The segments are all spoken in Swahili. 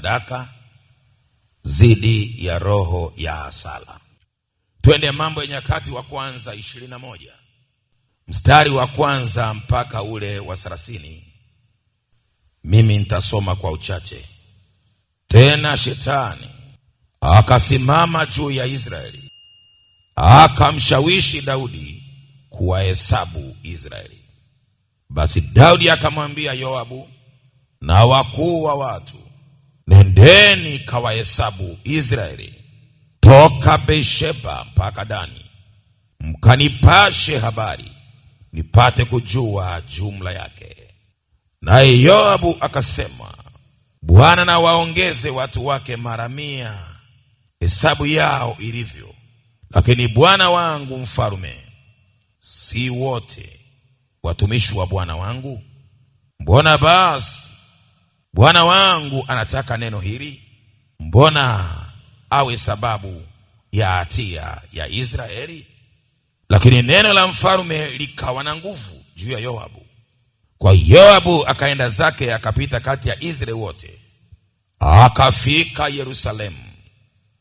sadaka zidi ya roho ya hasala. Twende Mambo ya Nyakati wa kwanza 21 mstari wa kwanza mpaka ule wa 30. Mimi nitasoma kwa uchache. Tena Shetani akasimama juu ya Israeli, akamshawishi Daudi kuwahesabu Israeli. Basi Daudi akamwambia Yoabu na wakuu wa watu, nendeni kawahesabu Israeli toka Beersheba mpaka Dani, mkanipashe habari nipate kujua jumla yake. Naye Yoabu akasema, Bwana na waongeze watu wake 100 hesabu yao ilivyo, lakini bwana wangu mfarume, si wote watumishi wa bwana wangu? Mbona basi bwana wangu anataka neno hili? Mbona awe sababu ya hatia ya Israeli? Lakini neno la mfarume likawa na nguvu juu ya Yoabu. Kwa Yoabu akaenda zake, akapita kati ya Israeli wote, akafika Yerusalemu.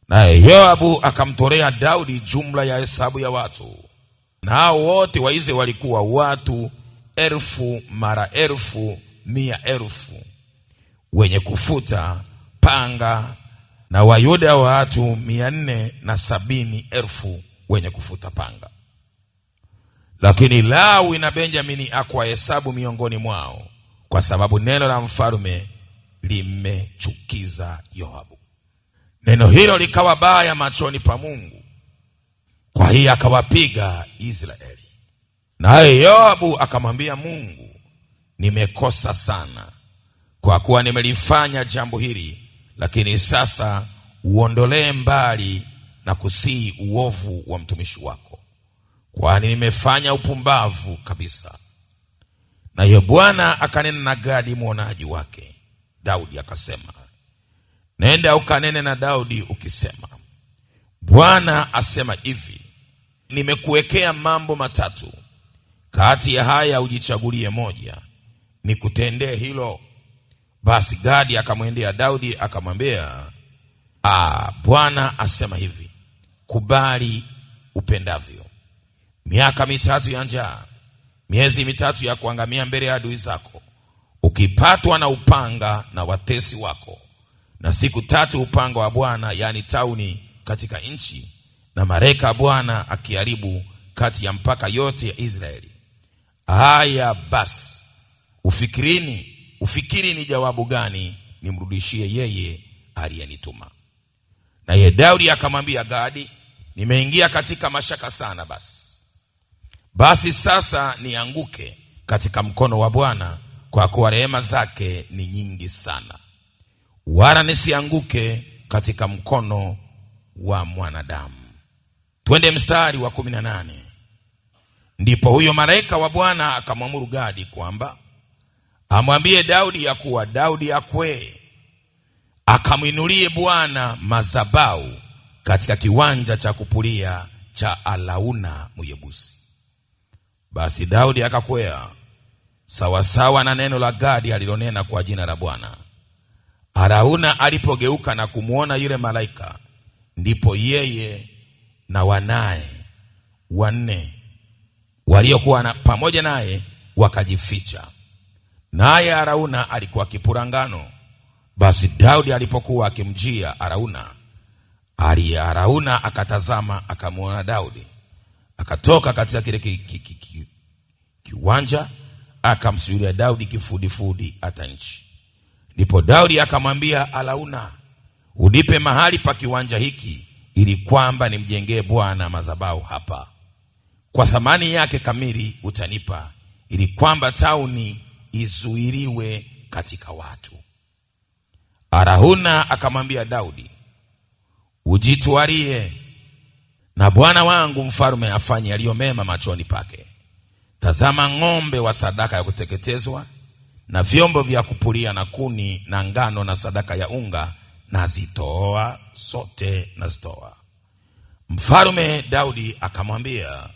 Naye Yoabu akamtolea Daudi jumla ya hesabu ya watu, nao wote wa Israeli walikuwa watu 1000 mara 1000 100,000 wenye kufuta panga, na Wayuda watu 470,000 wenye kufuta panga. Lakini Lawi na Benjamini akuwahesabu miongoni mwao, kwa sababu neno la mfarume limechukiza Yoabu. Neno hilo likawa baya machoni pa Mungu, kwa hiyo akawapiga Israeli. Naye Yoabu akamwambia Mungu, nimekosa sana, kwa kuwa nimelifanya jambo hili, lakini sasa uondolee mbali na kusii uovu wa mtumishi wako, kwani nimefanya upumbavu kabisa. Naye Bwana akanena na Gadi mwonaji wake Daudi akasema, nenda ukanene na Daudi ukisema, Bwana asema hivi, nimekuwekea mambo 3, kati ya haya ujichagulie moja, nikutendee hilo. Basi Gadi akamwendea Daudi akamwambia, Bwana asema hivi, kubali upendavyo. Miaka 3 ya njaa, miezi 3 ya kuangamia mbele ya adui zako, ukipatwa na upanga na watesi wako, na siku 3 upanga wa Bwana, yani tauni katika nchi, na mareka ya Bwana akiharibu kati ya mpaka yote ya Israeli. Haya basi, ufikiri ni jawabu gani nimrudishie yeye aliyenituma? Naye Daudi akamwambia Gadi, nimeingia katika mashaka sana. Basi sasa nianguke katika mkono wa Bwana, kwa kuwa rehema zake ni nyingi sana, wala nisianguke katika mkono wa mwanadamu. Twende mstari wa 18. Ndipo huyo malaika wa Bwana akamwamuru Gadi kwamba amwambie Daudi ya kuwa Daudi akwee akamwinulie Bwana madhabahu katika kiwanja cha kupulia cha Arauna Myebusi. Basi Daudi akakwea sawasawa na neno la Gadi alilonena kwa jina la Bwana. Arauna alipogeuka na kumuona yule malaika, ndipo yeye na wanae 4 waliokuwa pamoja naye wakajificha, naye Arauna alikuwa kipura ngano. Basi Daudi alipokuwa akimjia Arauna akatazama, akamuona Daudi, akatoka katika kile kiwanja, akamsujudia Daudi kifudifudi hata nchi. Ndipo Daudi akamwambia Arauna, unipe mahali pa kiwanja hiki, ili kwamba nimjengee Bwana madhabahu hapa. Kwa thamani yake kamili utanipa, ili kwamba tauni izuiliwe katika watu. Arauna akamwambia Daudi, ujitwarie, na bwana wangu mfarume afanye yaliyo mema machoni pake. Tazama, ng'ombe wa sadaka ya kuteketezwa na vyombo vya kupulia na kuni na ngano na sadaka ya unga nazitoa, sote nazitoa. Mfarume Daudi akamwambia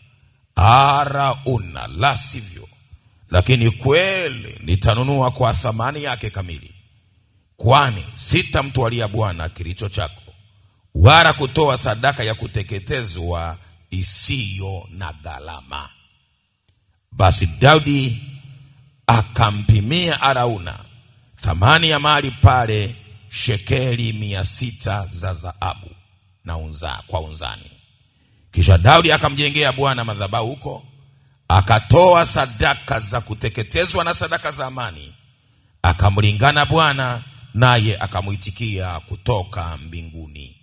Arauna, la sivyo, lakini kweli nitanunua kwa thamani yake kamili. kwani sitamtwalia Bwana kilicho chako, wala kutoa sadaka ya kuteketezwa isiyo na gharama. Basi Daudi akampimia Arauna thamani ya mahali pale shekeli 600 za dhahabu na kwa unzani. Kisha Daudi akamjengea Bwana madhabahu huko, akatoa sadaka za kuteketezwa na sadaka za amani. Akamlingana Bwana, naye akamuitikia kutoka mbinguni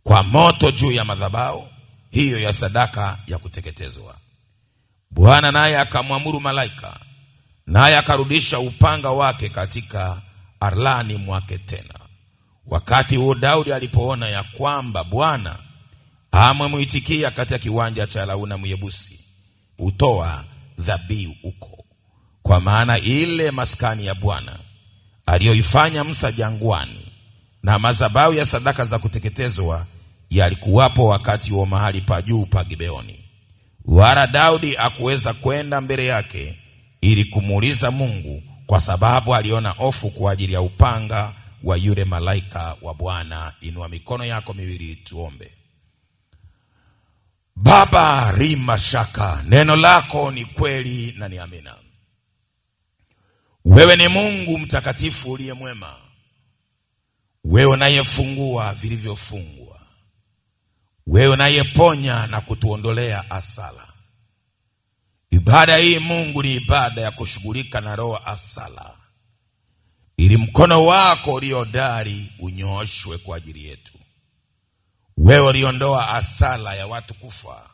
kwa moto juu ya madhabahu hiyo ya sadaka ya kuteketezwa. Bwana naye akamwamuru malaika, naye akarudisha upanga wake katika arlani mwake tena. Wakati huo Daudi alipoona ya kwamba Bwana amemuitikia katika kiwanja cha Arauna Myebusi, utoa dhabihu huko, kwa maana ile maskani ya Bwana aliyoifanya Musa jangwani na madhabahu ya sadaka za kuteketezwa yalikuwapo wakati wa mahali pa juu pa Gibeoni. Wala Daudi hakuweza kwenda mbele yake ili kumuuliza Mungu, kwa sababu aliona hofu kwa ajili ya upanga wa yule malaika wa Bwana. Inua mikono yako miwili tuombe. Baba rima shaka, neno lako ni kweli na ni amina. Wewe ni Mungu mtakatifu uliye mwema, wewe unayefungua vilivyofungwa, wewe unayeponya na kutuondolea asala. Ibada hii Mungu ni ibada ya kushughulika na roho asala, ili mkono wako uliodari unyooshwe kwa ajili yetu. Wewe uliondoa asala ya watu kufa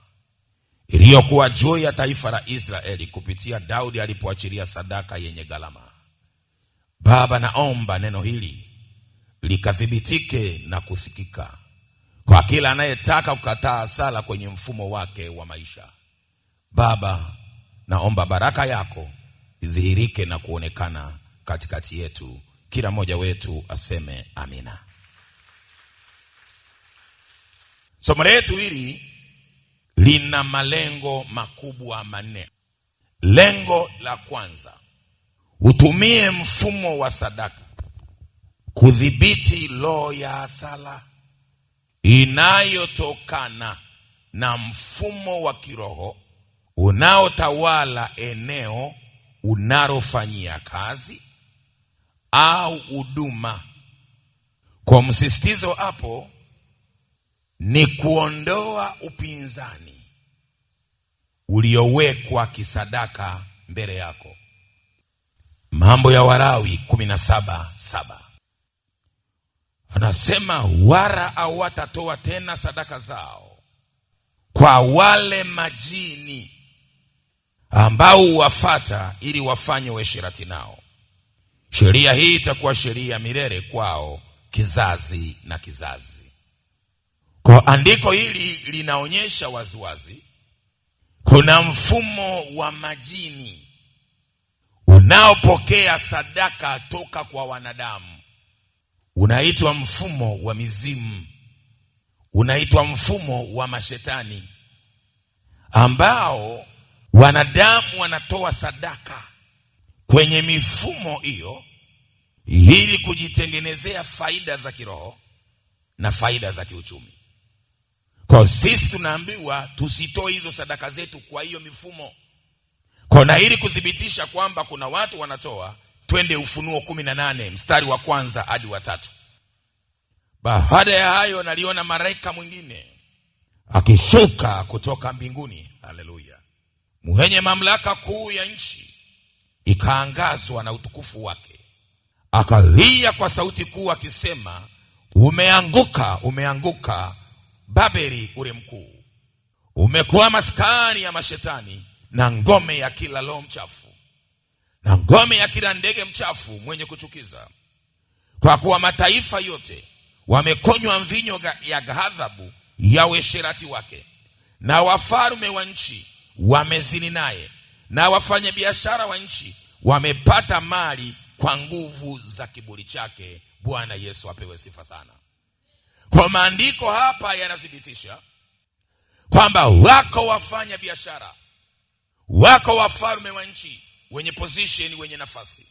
iliyokuwa juu ya taifa la Israeli kupitia Daudi alipoachilia sadaka yenye gharama. Baba, naomba neno hili likathibitike na kusikika kwa kila anayetaka kukataa asala kwenye mfumo wake wa maisha. Baba, naomba baraka yako idhihirike na kuonekana katikati yetu. Kila mmoja wetu aseme amina. Somo letu hili lina malengo makubwa manne. Lengo la kwanza, utumie mfumo wa sadaka kudhibiti roho ya asala inayotokana na mfumo wa kiroho unaotawala eneo unalofanyia kazi au huduma. Kwa msisitizo hapo ni kuondoa upinzani uliowekwa kisadaka mbele yako. Mambo ya Walawi 17:7 anasema, wala hawatatoa tena sadaka zao kwa wale majini ambao wafata ili wafanye uasherati nao. Sheria hii itakuwa sheria milele kwao kizazi na kizazi. Kwa andiko hili linaonyesha waziwazi kuna mfumo wa majini unaopokea sadaka toka kwa wanadamu. Unaitwa mfumo wa mizimu, unaitwa mfumo wa mashetani, ambao wanadamu wanatoa sadaka kwenye mifumo hiyo ili kujitengenezea faida za kiroho na faida za kiuchumi. Kwa sisi tunaambiwa tusitoe hizo sadaka zetu kwa hiyo mifumo. Kwa ili kudhibitisha kwamba kuna watu wanatoa, twende Ufunuo 18 mstari wa 1 hadi wa 3. Baada ya hayo naliona malaika mwingine akishuka kutoka mbinguni, haleluya, mwenye mamlaka kuu ya nchi ikaangazwa na utukufu wake. Akalia kwa sauti kuu akisema, umeanguka, umeanguka Babeli ule mkuu, umekuwa maskani ya mashetani na ngome ya kila roho mchafu na ngome ya kila ndege mchafu mwenye kuchukiza. Kwa kuwa mataifa yote wamekonywa mvinyo ya ghadhabu ya uasherati wake, na wafalme wa nchi wamezini naye, na wafanya biashara wa nchi wamepata mali kwa nguvu za kiburi chake. Bwana Yesu apewe sifa sana. Kwa maandiko hapa yanathibitisha kwamba wako wafanya biashara, wako wafalme wa nchi wenye position, wenye nafasi,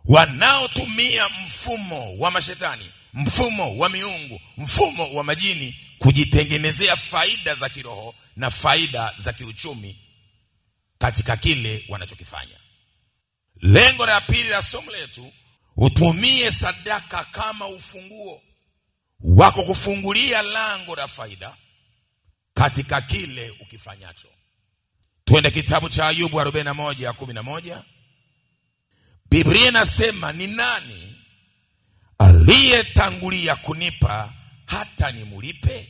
wanaotumia mfumo wa mashetani, mfumo wa miungu, mfumo wa majini kujitengenezea faida za kiroho na faida za kiuchumi katika kile wanachokifanya. Lengo la pili la somo letu, utumie sadaka kama ufunguo wako kufungulia lango la faida katika kile ukifanyacho. Twende kitabu cha Ayubu 41:11. Biblia inasema, ni nani aliyetangulia kunipa hata nimulipe?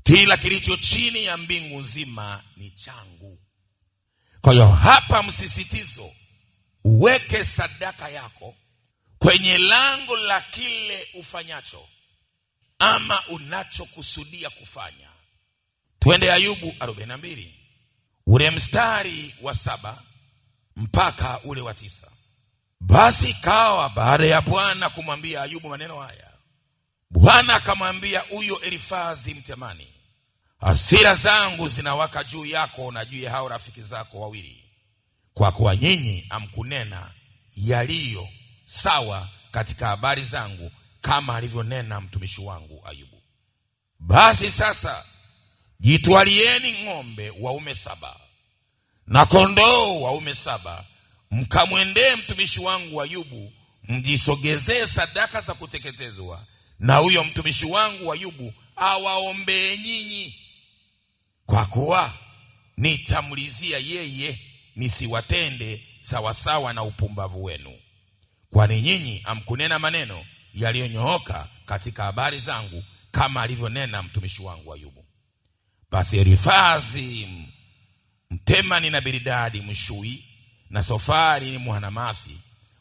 Kila kilicho chini ya mbingu nzima ni changu. Kwa hiyo hapa msisitizo, uweke sadaka yako kwenye lango la kile ufanyacho ama unachokusudia kufanya. Twende Ayubu 42, ule mstari wa 7 mpaka ule wa 9. Basi kawa baada ya Bwana kumwambia Ayubu maneno haya, Bwana akamwambia huyo Elifazi Mtemani, hasira zangu zinawaka juu yako na juu ya hao rafiki zako wawili, kwa kuwa nyinyi amkunena yaliyo sawa katika habari zangu, kama alivyonena mtumishi wangu Ayubu. Basi sasa jitwalieni ng'ombe waume 7 na kondoo waume 7, mkamwendee mtumishi wangu Ayubu, mjisogezee sadaka za kuteketezwa, na huyo mtumishi wangu Ayubu awaombee nyinyi, kwa kuwa nitamlizia yeye nisiwatende sawasawa na upumbavu wenu, kwani nyinyi amkunena maneno yaliyonyooka katika habari zangu, kama alivyonena mtumishi wangu Ayubu. Basi Elifazi Mtemani na Bildadi Mshui na Sofari Mwanamathi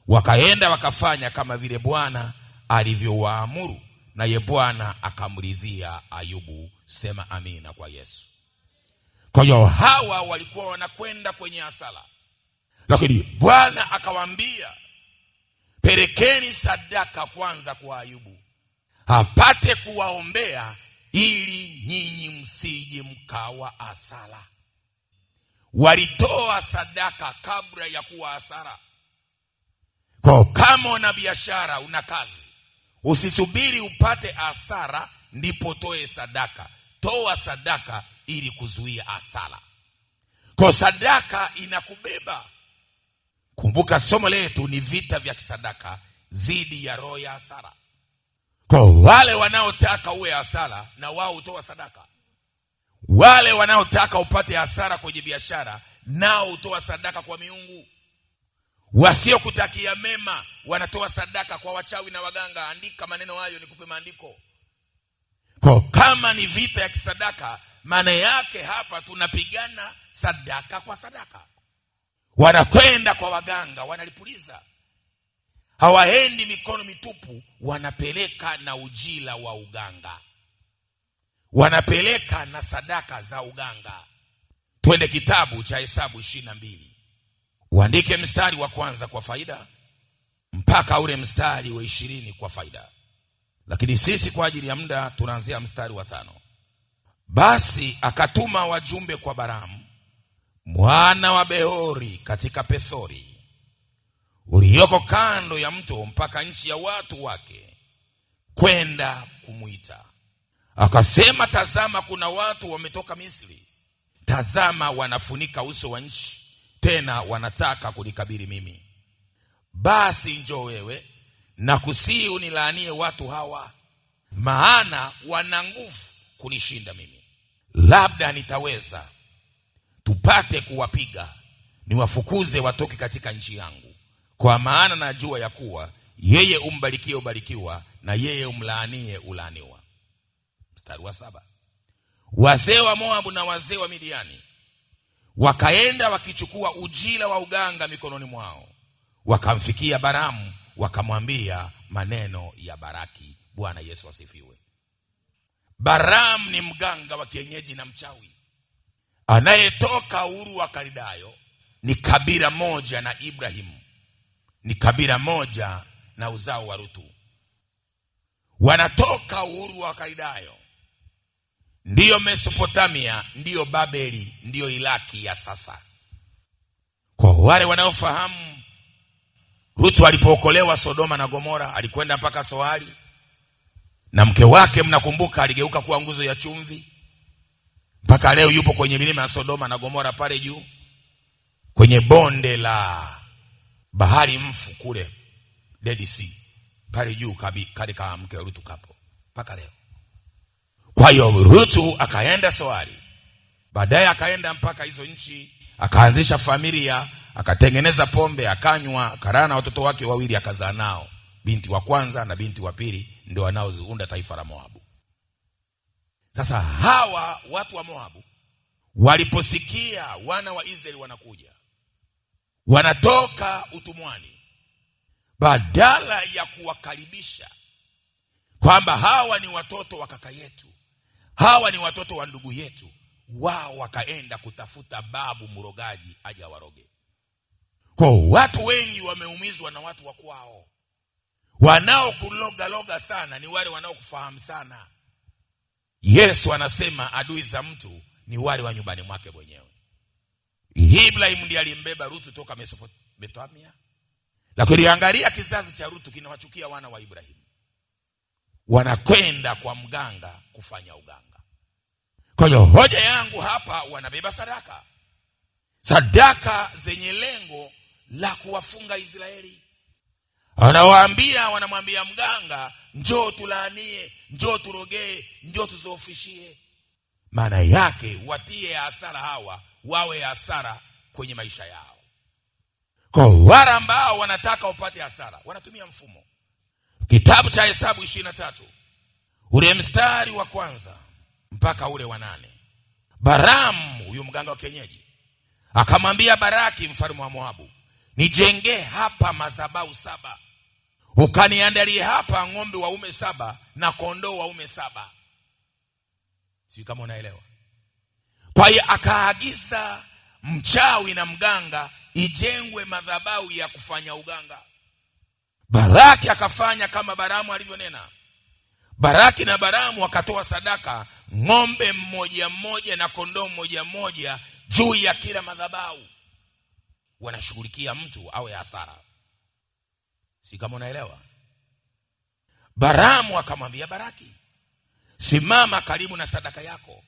wakaenda wakafanya kama vile Bwana alivyowaamuru, naye Bwana akamridhia Ayubu. Sema amina kwa Yesu. Kwa hiyo hawa walikuwa wanakwenda kwenye hasara, lakini Bwana akawaambia, pelekeni sadaka kwanza kwa Ayubu apate kuwaombea, ili nyinyi msije mkawa hasara. Walitoa sadaka kabla ya kuwa hasara. Kwa kama una biashara, una kazi, usisubiri upate hasara ndipo toe sadaka. Toa sadaka ili kuzuia hasara. Kwa sadaka inakubeba. Kumbuka somo letu ni vita vya kisadaka zidi ya roho ya hasara. Kwa wale wanaotaka uwe hasara, na wao utoa sadaka. Wale wanaotaka upate hasara kwenye biashara, nao utoa sadaka kwa miungu. Wasio kutakia mema wanatoa sadaka kwa wachawi na waganga. Andika maneno hayo, nikupe maandiko. Kwa kama ni vita ya kisadaka, maana yake hapa tunapigana sadaka kwa sadaka. Wanakwenda kwa waganga, wanalipuliza. Hawaendi mikono mitupu, wanapeleka na ujira wa uganga, wanapeleka na sadaka za uganga. Twende kitabu cha Hesabu 22. Uandike mstari wa 1 kwa faida mpaka ule mstari wa 20 kwa faida. Lakini sisi kwa ajili ya muda tunaanzia mstari wa 5. Basi akatuma wajumbe kwa Balamu mwana wa Beori katika Pethori, ulioko kando ya mto, mpaka nchi ya watu wake, kwenda kumuita. Akasema, tazama, kuna watu wametoka Misri. Tazama, wanafunika uso wa nchi, tena wanataka kunikabili mimi. Basi njoo wewe na kusihi unilaanie watu hawa, maana wana nguvu kunishinda mimi. Labda nitaweza tupate kuwapiga, niwafukuze watoke katika nchi yangu. Kwa maana najua ya kuwa yeye umbarikie ubarikiwa, na yeye umlaanie ulaaniwa. Mstari wa 7. Wazee wa Moabu na wazee wa Midiani wakaenda wakichukua ujira wa uganga mikononi mwao, wakamfikia Balamu wakamwambia maneno ya Baraki. Bwana Yesu asifiwe. Balamu ni mganga wa kienyeji na mchawi anayetoka Uru wa Kalidayo. Ni kabila moja na Ibrahimu, ni kabila moja na uzao wa Rutu. Wanatoka Uru wa Kalidayo, ndiyo Mesopotamia, ndiyo Babeli, ndiyo Iraki ya sasa. Kwa wale wanaofahamu Rutu alipookolewa Sodoma na Gomora alikwenda mpaka Soari, na mke wake mnakumbuka aligeuka kuwa nguzo ya chumvi. Mpaka leo yupo kwenye milima ya Sodoma na Gomora pale juu kwenye bonde la bahari mfu kule Dead Sea pale juu katika mke Rutu kapo mpaka leo. Kwa hiyo Rutu akaenda Soari, baadaye akaenda mpaka hizo nchi, akaanzisha familia, akatengeneza pombe, akanywa, akarana watoto wake wawili, akazaa nao binti wa kwanza na binti wa pili, ndio wanaounda taifa la Moabu. Sasa hawa watu wa Moabu waliposikia wana wa Israeli wanakuja, wanatoka utumwani, badala ya kuwakaribisha kwamba hawa ni watoto wa kaka yetu, hawa ni watoto wa ndugu yetu, wao wakaenda kutafuta babu mrogaji aje waroge. Kwa watu wengi wameumizwa na watu wa kwao. Wanaokuloga loga sana ni wale wanaokufahamu sana. Yesu anasema adui za mtu ni wale wa nyumbani mwake mwenyewe. Ibrahim ndiye alimbeba Rutu toka Mesopotamia. Lakini angalia kizazi cha Rutu kinawachukia wana wa Ibrahim. Wanakwenda kwa mganga kufanya uganga. Kwa hiyo hoja yangu hapa, wanabeba sadaka. Sadaka zenye lengo la kuwafunga Israeli. Wanamwambia mganga, njoo tulaanie, njoo turogee, njoo tuzoofishie. Maana yake watie hasara hawa, wawe hasara kwenye maisha yao. Kwa wale ambao wanataka upate hasara, wanatumia mfumo. Kitabu cha Hesabu 23 ule mstari wa kwanza mpaka ule wa 8. Balaam, huyu mganga wa kienyeji, akamwambia Baraki mfalme wa Moabu, nijenge hapa madhabahu 7, ukaniandalie hapa ng'ombe waume 7 na kondoo waume 7. Si kama unaelewa? Kwa hiyo akaagiza mchawi na mganga ijengwe madhabahu ya kufanya uganga. Baraki akafanya kama Balaamu alivyonena. Baraki na Balaamu wakatoa sadaka, ng'ombe mmoja mmoja na kondoo mmoja mmoja juu ya kila madhabahu. Wanashughulikia mtu awe hasara. Si kama unaelewa? Balaamu akamwambia Baraki, simama karibu na sadaka yako,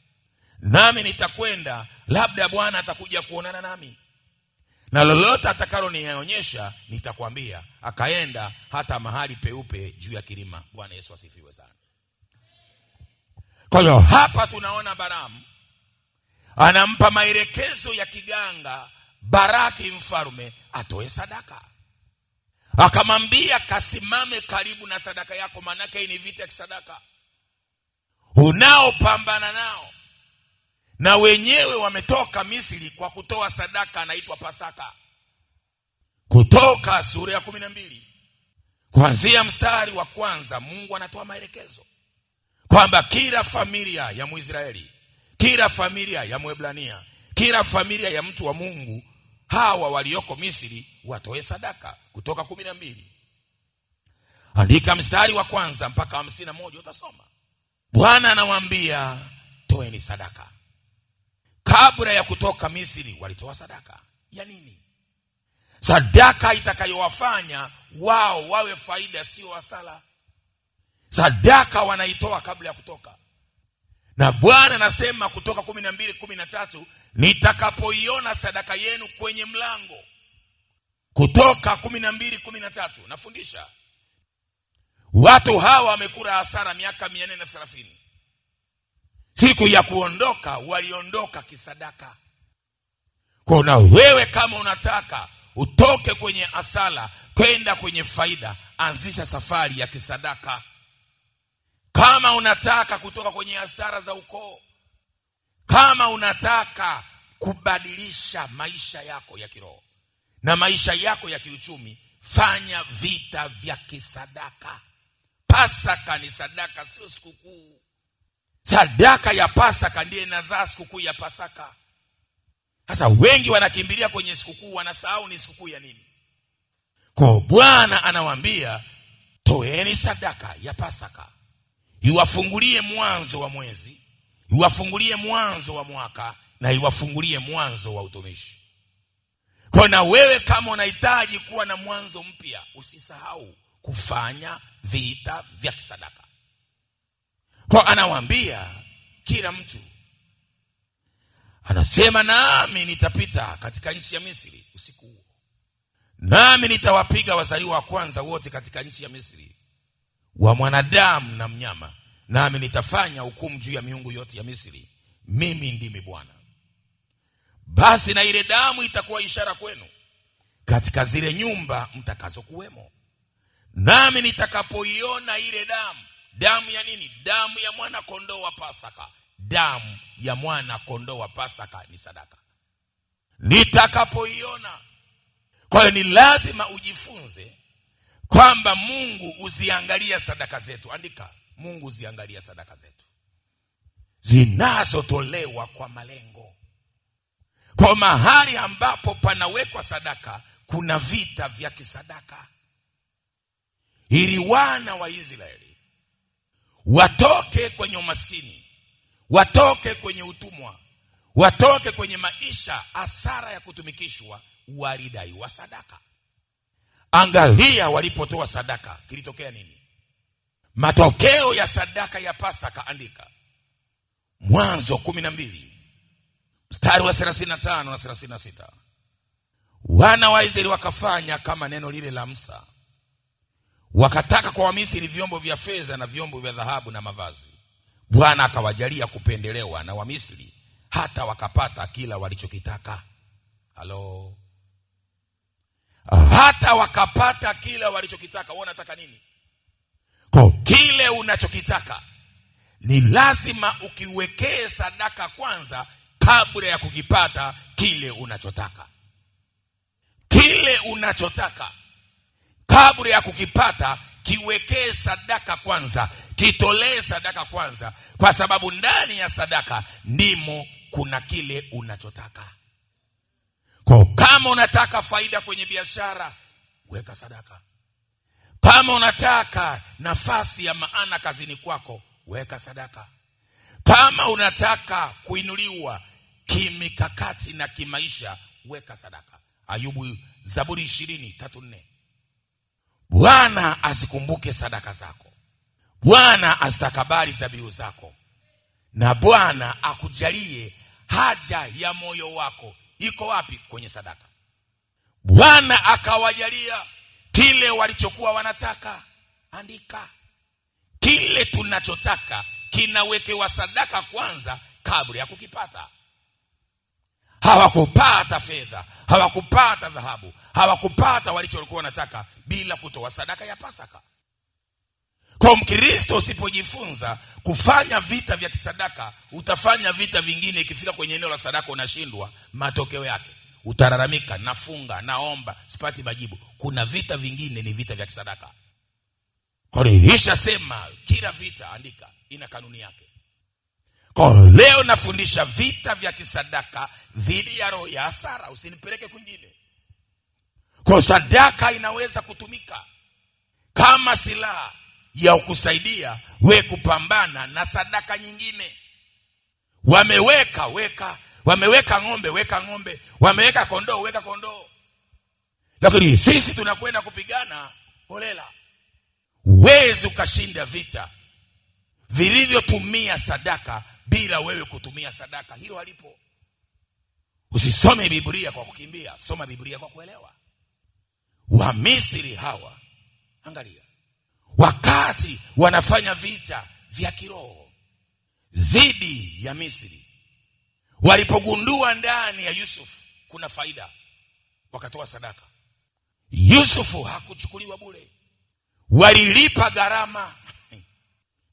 nami nitakwenda, labda Bwana atakuja kuonana nami, na lolote atakalo nionyesha nitakwambia. Akaenda hata mahali peupe juu ya kilima. Bwana Yesu asifiwe sana. Kwa hiyo hapa tunaona Balaamu anampa maelekezo ya kiganga Baraki mfalme atoe sadaka. Akamwambia kasimame karibu na sadaka yako, maana yake ni vita ya kisadaka unaopambana nao, na wenyewe wametoka Misri kwa kutoa sadaka anaitwa Pasaka. Kutoka sura ya 12 kuanzia mstari wa kwanza, Mungu anatoa maelekezo kwamba kila familia ya Mwisraeli, kila familia ya Mwebrania, kila familia ya mtu wa Mungu, hawa walioko Misri watoe sadaka. Kutoka 12 andika mstari wa kwanza mpaka 51 utasoma. Bwana anawaambia toeni sadaka. Kabla ya kutoka Misri walitoa sadaka ya nini? Sadaka itakayowafanya wao wawe faida, sio hasara. Sadaka wanaitoa kabla ya kutoka. Na Bwana anasema Kutoka 12:13, nitakapoiona sadaka yenu kwenye mlango. Kutoka 12:13 nafundisha. Watu hawa wamekula hasara miaka 430. Siku ya kuondoka waliondoka kisadaka. Kwa na wewe kama unataka utoke kwenye hasara kwenda kwenye faida, anzisha safari ya kisadaka. Kama unataka kutoka kwenye hasara za ukoo, kama unataka kubadilisha maisha yako ya kiroho na maisha yako ya kiuchumi, fanya vita vya kisadaka. Pasaka ni sadaka, sio sikukuu. Sadaka ya Pasaka ndiye inazaa sikukuu ya Pasaka. Sasa wengi wanakimbilia kwenye sikukuu, wanasahau ni sikukuu ya nini. Kwa Bwana anawaambia toeni sadaka ya Pasaka, iwafungulie mwanzo wa mwezi, iwafungulie mwanzo wa mwaka, na iwafungulie mwanzo wa utumishi. Kwa na wewe kama unahitaji kuwa na mwanzo mpya, usisahau kufanya vita vya kisadaka. Kwa anawaambia kila mtu, anasema nami nitapita katika nchi ya Misri usiku huo, nami nitawapiga wazaliwa wa kwanza wote katika nchi ya Misri, wa mwanadamu na mnyama, nami nitafanya hukumu juu ya miungu yote ya Misri. Mimi ndimi Bwana. Basi na ile damu itakuwa ishara kwenu katika zile nyumba mtakazokuwemo. Nami nitakapoiona ile damu. Damu ya nini? Damu ya mwana kondoo wa Pasaka. Damu ya mwana kondoo wa Pasaka ni sadaka. Nitakapoiona. Kwa hiyo ni lazima ujifunze kwamba Mungu uziangalia sadaka zetu. Andika, Mungu uziangalia sadaka zetu zinazotolewa kwa malengo. Kwa mahali ambapo panawekwa sadaka, kuna vita vya kisadaka, ili wana wa Israeli watoke kwenye umaskini, watoke kwenye utumwa, watoke kwenye maisha hasara ya kutumikishwa, walidaiwa sadaka. Angalia walipotoa sadaka, kilitokea nini? Matokeo ya sadaka ya Pasaka. Andika Mwanzo 12 mstari wa 35 na 36. Wana wa Israeli wakafanya kama neno lile la Musa. Wakataka kwa Wamisri vyombo vya fedha na vyombo vya dhahabu na mavazi. Bwana akawajalia kupendelewa na Wamisri, hata wakapata kila walichokitaka. Halo. Hata wakapata kila walichokitaka. Wewe unataka nini? Kwa kile unachokitaka ni lazima ukiwekee sadaka kwanza kabla ya kukipata kile unachotaka. Kile unachotaka kabla ya kukipata kiwekee sadaka kwanza, kitolee sadaka kwanza, kwa sababu ndani ya sadaka ndimo kuna kile unachotaka. Kwa kama unataka faida kwenye biashara, weka sadaka. Kama unataka nafasi ya maana kazini kwako, weka sadaka. Kama unataka kuinuliwa kimikakati na kimaisha, weka sadaka. Ayubu, Zaburi 20:3-4. Bwana azikumbuke sadaka zako, Bwana azitakabali dhabihu zako, na Bwana akujalie haja ya moyo wako. Iko wapi? Kwenye sadaka. Bwana akawajalia kile walichokuwa wanataka. Andika, kile tunachotaka kinawekewa sadaka kwanza kabla ya kukipata. Hawakupata fedha, hawakupata dhahabu, hawakupata walichokuwa wanataka bila kutoa sadaka ya Pasaka. Kwa Mkristo usipojifunza kufanya vita vya kisadaka, utafanya vita vingine. Ikifika kwenye eneo la sadaka unashindwa, matokeo yake utalalamika, nafunga, naomba, sipati majibu. Kuna vita vingine ni vita vya kisadaka. Kwa nilisha sema kila vita, andika, ina kanuni yake. Kwa leo nafundisha vita vya kisadaka dhidi ya roho ya hasara. Usinipeleke kwingine. Kwa sadaka inaweza kutumika kama silaha ya kusaidia we kupambana na sadaka nyingine. Wameweka ng'ombe, weka ng'ombe. Wameweka kondoo, weka kondoo. Lakini sisi tunakwenda kupigana holela. Uwezi ukashinda vita vilivyotumia sadaka bila wewe kutumia sadaka. Hilo halipo. Usisome Biblia kwa kukimbia, soma Biblia kwa kuelewa. Wamisri hawa, angalia, wakati wanafanya vita vya kiroho dhidi ya Misri, walipogundua ndani ya Yusuf kuna faida, wakatoa sadaka. Yusufu hakuchukuliwa bure, walilipa gharama.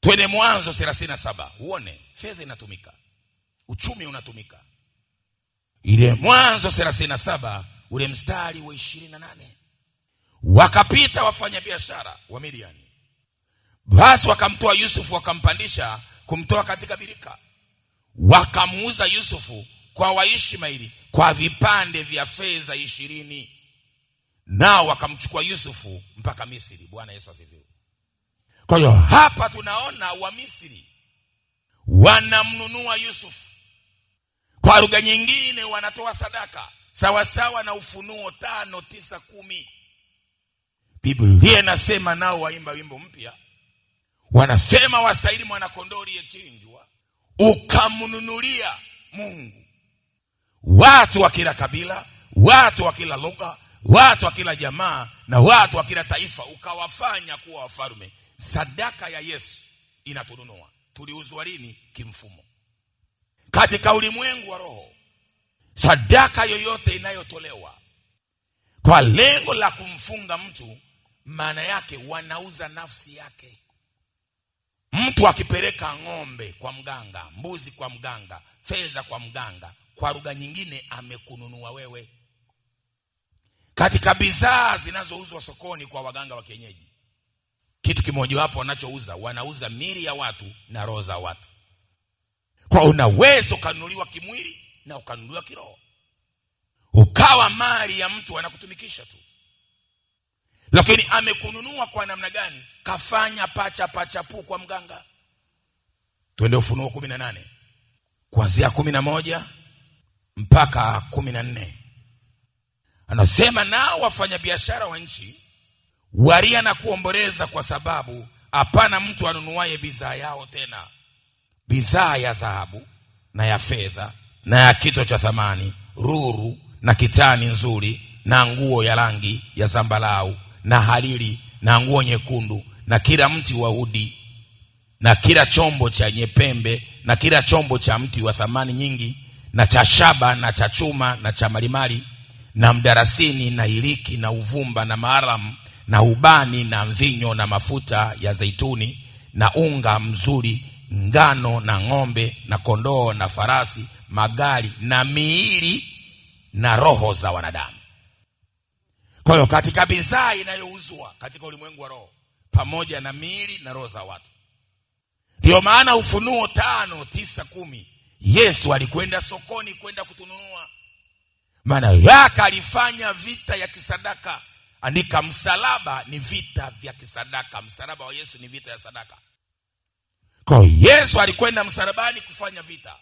Twende Mwanzo 37 uone fedha inatumika, uchumi unatumika. Ile Mwanzo 37 ule mstari wa 28. Wakapita wafanya biashara wa Midiani, basi wakamtoa Yusufu, wakampandisha kumtoa katika birika, wakamuuza Yusufu kwa Waishmaeli kwa vipande vya fedha 20. Nao wakamchukua Yusufu mpaka Misri. Bwana Yesu asifiwe. Kwa hiyo hapa tunaona Wamisri wanamnunua Yusufu. Kwa lugha nyingine wanatoa sadaka. sawasawa na Ufunuo 5:9-10. Biblia inasema nao waimba wimbo mpya, wanasema wastahili mwanakondoo aliyechinjwa ukamnunulia Mungu watu wa kila kabila, watu wa kila lugha, watu wa kila jamaa na watu wa kila taifa, ukawafanya kuwa wafalme. Sadaka ya Yesu inatununua. Tuliuzwa lini? Kimfumo. Katika ulimwengu wa roho, sadaka yoyote inayotolewa kwa lengo la kumfunga mtu, maana yake wanauza nafsi yake. Mtu akipeleka ng'ombe kwa mganga, mbuzi kwa mganga, fedha kwa mganga, kwa lugha nyingine amekununua wewe. Katika bidhaa zinazouzwa sokoni kwa waganga wa kienyeji, kitu kimoja wapo wanachouza, wanauza miili ya watu na roho za watu. Kwa unaweza ukanunuliwa kimwili na ukanunuliwa kiroho, ukawa mali ya mtu anakutumikisha tu. Lakini amekununua kwa namna gani? Kafanya pachapu kwa mganga. Twende Ufunuo 18 kuanzia 11 mpaka 14. Anasema, nao wafanya biashara wa nchi walia na kuomboleza, kwa sababu hapana mtu anunuaye bidhaa yao tena, bidhaa ya dhahabu na ya fedha na ya kito cha thamani, ruru na kitani nzuri na nguo ya rangi ya zambarau na hariri na nguo nyekundu na kila mti wa udi na kila chombo cha nyepembe na kila chombo cha mti wa thamani nyingi na cha shaba na cha chuma na cha malimali na mdarasini na iliki na uvumba na maaramu na ubani na mvinyo na mafuta ya zaituni na unga mzuri, ngano na ng'ombe na kondoo na farasi, magari na miili na roho za wanadamu. Kwa hiyo katika bidhaa inayouzwa katika ulimwengu wa roho, pamoja na miili na roho za watu. Ndio maana Ufunuo 5:9-10, Yesu alikwenda sokoni kwenda kutununua. Maana yake alifanya vita ya kisadaka. Andika, msalaba ni vita vya kisadaka. Msalaba wa Yesu ni vita ya sadaka. Kwa Yesu alikwenda msalabani kufanya vita,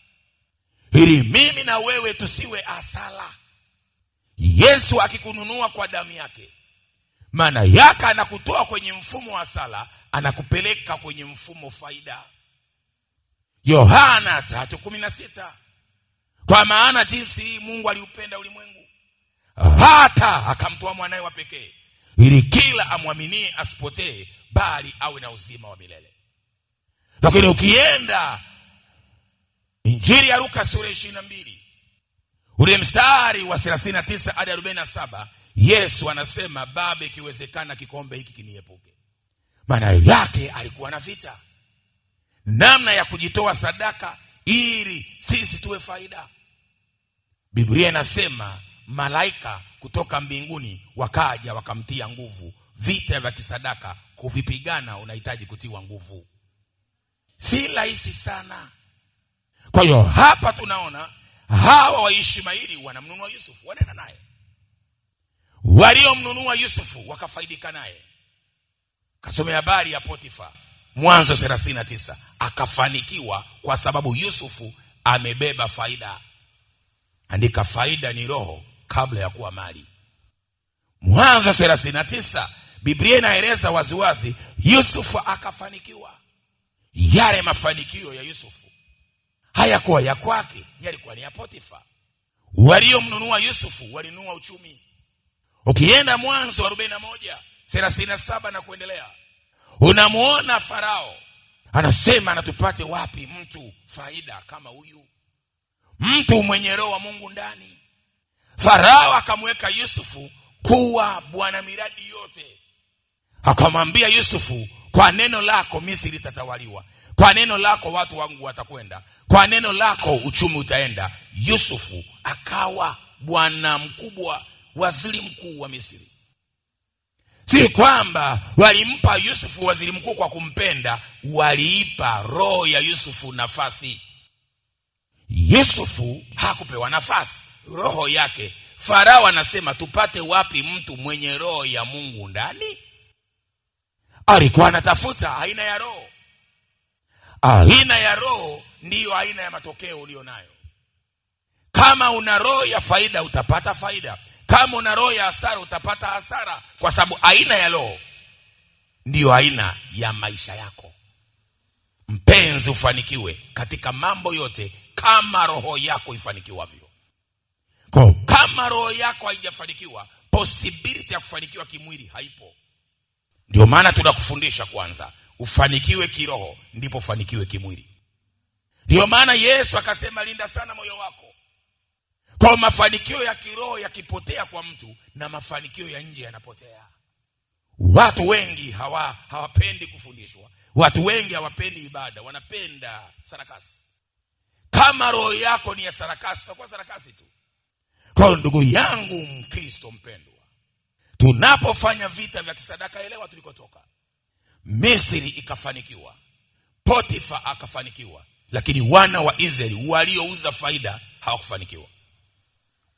ili mimi na wewe tusiwe asala. Yesu akikununua kwa damu yake, maana yake anakutoa kwenye mfumo wa asala, anakupeleka kwenye mfumo faida. Yohana 3:16, kwa maana jinsi Mungu aliupenda ulimwengu hata akamtoa mwanae wa pekee, ili kila amwaminie asipotee, bali awe na uzima wa milele. Lakini ukienda Injili ya Luka sura 22 ule mstari wa 39 hadi 47, Yesu anasema, Baba, ikiwezekana kikombe hiki kiniepuke. Maana yake alikuwa na vita, namna ya kujitoa sadaka ili sisi tuwe faida. Biblia inasema malaika kutoka mbinguni wakaja wakamtia nguvu. Vita vya kisadaka kuvipigana unahitaji kutiwa nguvu, si rahisi sana. Kwa hiyo hapa tunaona hawa Waishmaeli wanamnunua Yusufu, wanaenda naye. Waliomnunua Yusufu wakafaidika naye. Kasome habari ya Potifa, Mwanzo 39. Akafanikiwa kwa sababu Yusufu amebeba faida. Andika, faida ni roho kabla ya kuwa mali. Mwanzo 39, Biblia inaeleza waziwazi Yusufu akafanikiwa. Yale mafanikio ya Yusufu hayakuwa ya kwake, yalikuwa ni ya Potifa. Waliomnunua Yusufu walinunua uchumi. Ukienda Mwanzo 41:37 na kuendelea, unamuona Farao anasema, na tupate wapi mtu faida kama huyu, mtu mwenye roho wa Mungu ndani. Farao akamweka Yusufu kuwa bwana miradi yote. Akamwambia Yusufu, kwa neno lako Misri itatawaliwa, kwa neno lako watu wangu watakwenda, kwa neno lako uchumi utaenda. Yusufu akawa bwana mkubwa, waziri mkuu wa Misri. Si kwamba walimpa Yusufu waziri mkuu kwa kumpenda, waliipa roho ya Yusufu nafasi. Yusufu hakupewa nafasi, roho yake. Farao anasema, tupate wapi mtu mwenye roho ya Mungu ndani? Alikuwa anatafuta aina ya roho. Aina ya roho ndiyo aina ya matokeo ulio nayo. Kama una roho ya faida utapata faida, kama una roho ya hasara utapata hasara, kwa sababu aina ya roho ndiyo aina ya maisha yako. Mpenzi, ufanikiwe katika mambo yote kama roho yako ifanikiwavyo. Kwa kama roho yako haijafanikiwa, possibility ya kufanikiwa kimwili haipo. Ndio maana tunakufundisha kwanza ufanikiwe kiroho, ndipo ufanikiwe kimwili. Ndio maana Yesu akasema linda sana moyo wako. Kwa mafanikio ya kiroho yakipotea kwa mtu, na mafanikio ya nje yanapotea. Watu wengi hawapendi kufundishwa. Watu wengi hawapendi ibada, wanapenda sarakasi. Kama roho yako ni ya sarakasi, utakuwa sarakasi tu. Kwa ndugu yangu Mkristo mpendwa, tunapofanya vita vya kisadaka, elewa tulikotoka. Misri ikafanikiwa, Potifa akafanikiwa, lakini wana wa Israeli waliouza faida hawakufanikiwa.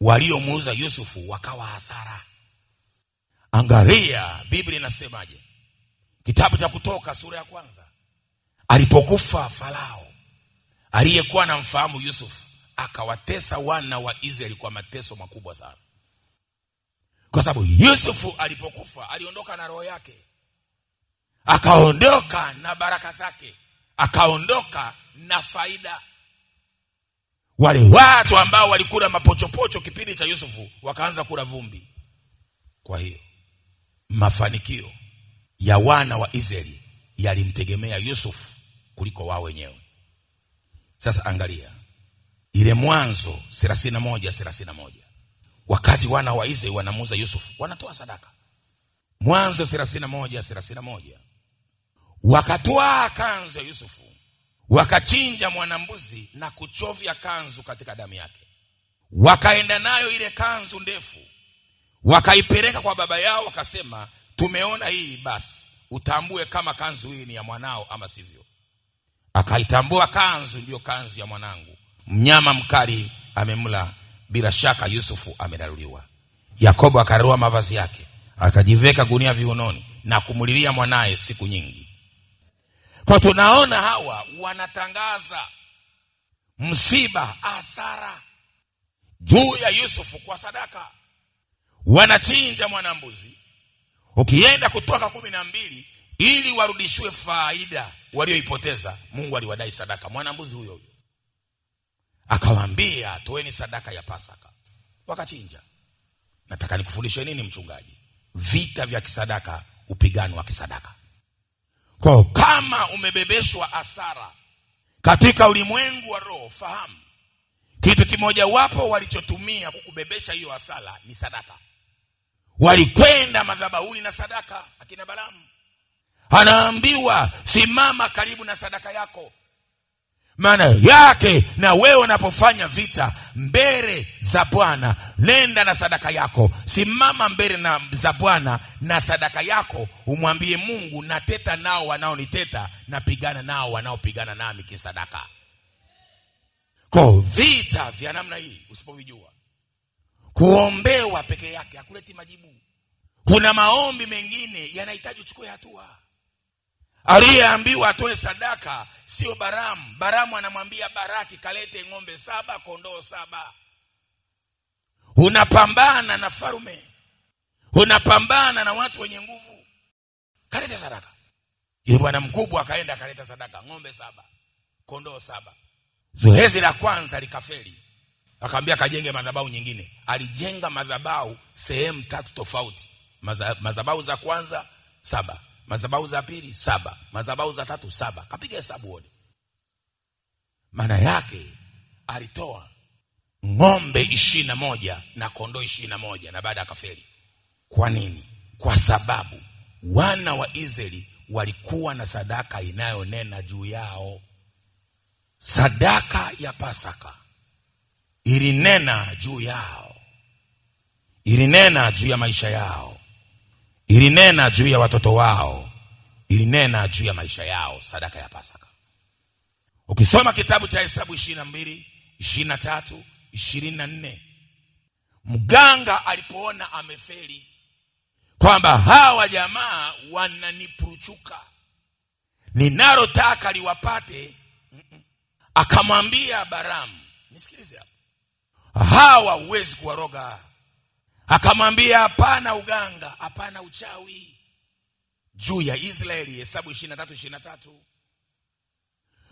Waliomuuza Yusufu wakawa hasara. Angalia Biblia inasemaje? Kitabu cha Kutoka sura ya 1. Alipokufa Farao aliyekuwa anamfahamu Yusufu, akawatesa wana wa Israeli kwa mateso makubwa sana. Kwa sababu Yusufu alipokufa aliondoka na roho yake, akaondoka na baraka zake, akaondoka na faida. Wale watu ambao walikula mapochopocho kipindi cha Yusufu wakaanza kula vumbi. Kwa hiyo mafanikio ya wana wa Israeli yalimtegemea Yusufu kuliko wao wenyewe. Sasa angalia ile Mwanzo 31:31. Wakati wana wa Israeli wanamuuza Yusufu, wanatoa sadaka. Mwanzo 31:31. Wakatoa kanzu ya Yusufu, wakachinja mwanambuzi na kuchovya kanzu katika damu yake. Wakaenda nayo ile kanzu ndefu, wakaipeleka kwa baba yao, wakasema, tumeona hii, basi utambue kama kanzu hii ni ya mwanao ama sivyo. Akaitambua kanzu ndiyo kanzu ya mwanangu. Mnyama mkali amemla, bila shaka Yusufu amelaluliwa. Yakobo akararua mavazi yake, akajiveka gunia viunoni na kumulilia mwanae siku nyingi. Kwa tunaona hawa wanatangaza msiba, hasara juu ya Yusufu kwa sadaka. Wanachinja mwanambuzi. Ukienda Kutoka 12, ili warudishiwe faida walioipoteza, Mungu aliwadai sadaka. Mwanambuzi huyo akawaambia, toeni sadaka ya Pasaka. Wakachinja. Nataka nikufundishe nini mchungaji? Vita vya kisadaka, upigano wa kisadaka. Kwa kama umebebeshwa hasara katika ulimwengu wa roho, fahamu kitu kimoja wapo walichotumia kukubebesha hiyo hasara ni sadaka. Walikwenda madhabahuni na sadaka. Akina Balamu anaambiwa, simama karibu na sadaka yako. Maana yake na wewe unapofanya vita mbele za Bwana, nenda na sadaka yako. Simama mbele za Bwana na sadaka yako, umwambie Mungu, nateta nao wanaoniteta, napigana nao wanaopigana nami kisadaka. Kwa vita vya namna hii usipovijua, kuombewa peke yake hakuleti majibu. Kuna maombi mengine yanahitaji uchukue hatua. Aliyeambiwa atoe sadaka sio Baramu. Baramu anamwambia Baraki, kalete ng'ombe 7, kondoo 7. Unapambana na farume, unapambana na watu wenye nguvu, kalete sadaka. Yule bwana mkubwa akaenda akaleta sadaka, ng'ombe 7, kondoo 7. Zoezi la kwanza likafeli. Akamwambia kajenge madhabahu nyingine. Alijenga madhabahu sehemu 3 tofauti. Madhabahu za kwanza 7, madhabahu za pili 7, madhabahu za tatu 7. Kapiga hesabu wote. Maana yake alitoa ng'ombe 21 na kondoo 21, na baada akafeli. Kwa nini? Kwa sababu wana wa Israeli walikuwa na sadaka inayonena juu yao. Sadaka ya Pasaka ilinena juu yao, ilinena juu ya maisha yao, ilinena juu ya watoto wao, ilinena juu ya maisha yao. Sadaka ya Pasaka. Ukisoma kitabu cha Hesabu 22, 23, 24, mganga alipoona amefeli, kwamba hawa jamaa wananipuruchuka, ninalotaka liwapate, akamwambia Baramu, nisikilize hapo, hawa huwezi kuwaroga. Akamwambia hapana uganga, hapana uchawi juu ya Israeli. Hesabu 23:23.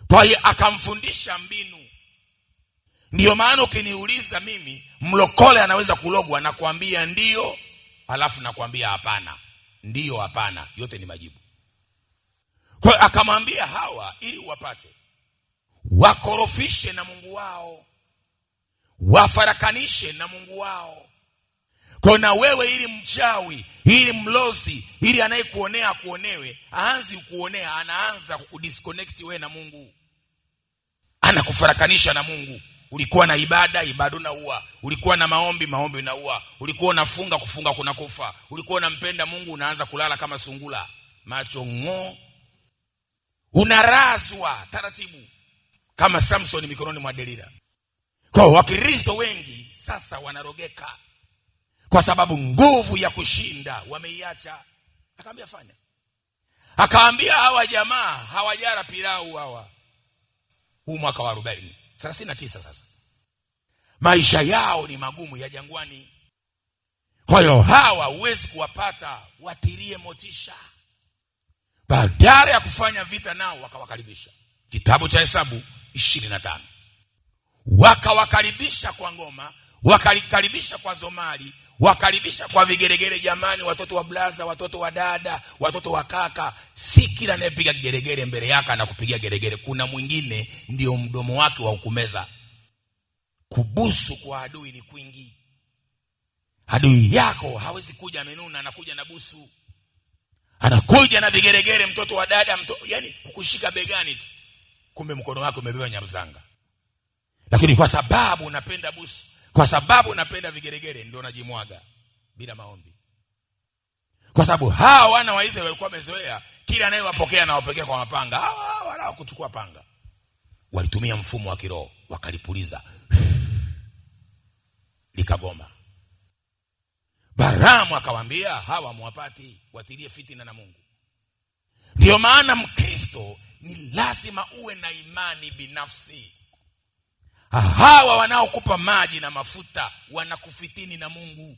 Kwa hiyo akamfundisha mbinu. Ndio maana ukiniuliza mimi, mlokole anaweza kulogwa na kuambia ndio, alafu nakwambia hapana. Ndio, hapana, yote ni majibu. Kwa hiyo akamwambia hawa ili wapate wakorofishe na Mungu wao, wafarakanishe na Mungu wao. Kwa na wewe ili mchawi, ili mlozi, ili anayekuonea kuonewe, aanzi kuonea, anaanza kukudisconnect wewe na Mungu. Anakufarakanisha na Mungu. Ulikuwa na ibada unaua. Ulikuwa na maombi unaua. Ulikuwa unafunga, kufunga kuna kufa. Ulikuwa unampenda Mungu, unaanza kulala kama sungula, macho ng'o. Unarazwa taratibu kama Samson mikononi mwa Delila. Kwa Wakristo wengi sasa wanarogeka kwa sababu nguvu ya kushinda wameiacha. Akaambia fanya. Akaambia hawa jamaa hawajara pilau hawa. Huu mwaka wa 39 sasa. Maisha yao ni magumu ya jangwani. Kwa hiyo hawa huwezi kuwapata, watirie motisha. Badala ya kufanya vita nao wakawakaribisha. Kitabu cha Hesabu 25. Wakawakaribisha kwa ngoma, wakakaribisha kwa zomari, wakaribisha kwa vigeregere. Jamani, watoto wa blaza, watoto wa dada, watoto wa kaka, si kila anayepiga geregere mbele yake na kupigia geregere. Kuna mwingine ndio mdomo wake wa ukumeza. Kubusu kwa adui ni kwingi. Adui yako hawezi kuja amenuna, anakuja na busu. Anakuja na vigeregere, mtoto wa dada, yani kukushika begani tu. Kumbe mkono wako umebeba nyamzanga. Lakini kwa sababu unapenda busu, kwa sababu unapenda vigeregere, ndio unajimwaga bila maombi. Kwa sababu hawa wana wa Israeli walikuwa wamezoea kila anayewapokea na wapokea kwa mapanga. Hawa wala kuchukua panga. Walitumia mfumo wa kiroho, wakalipuliza. Likagoma. Baramu akawaambia hawa muwapati, watilie fitina na Mungu. Ndio maana Mkristo ni lazima uwe na imani binafsi. Hawa wanaokupa maji na mafuta wanakufitini na Mungu.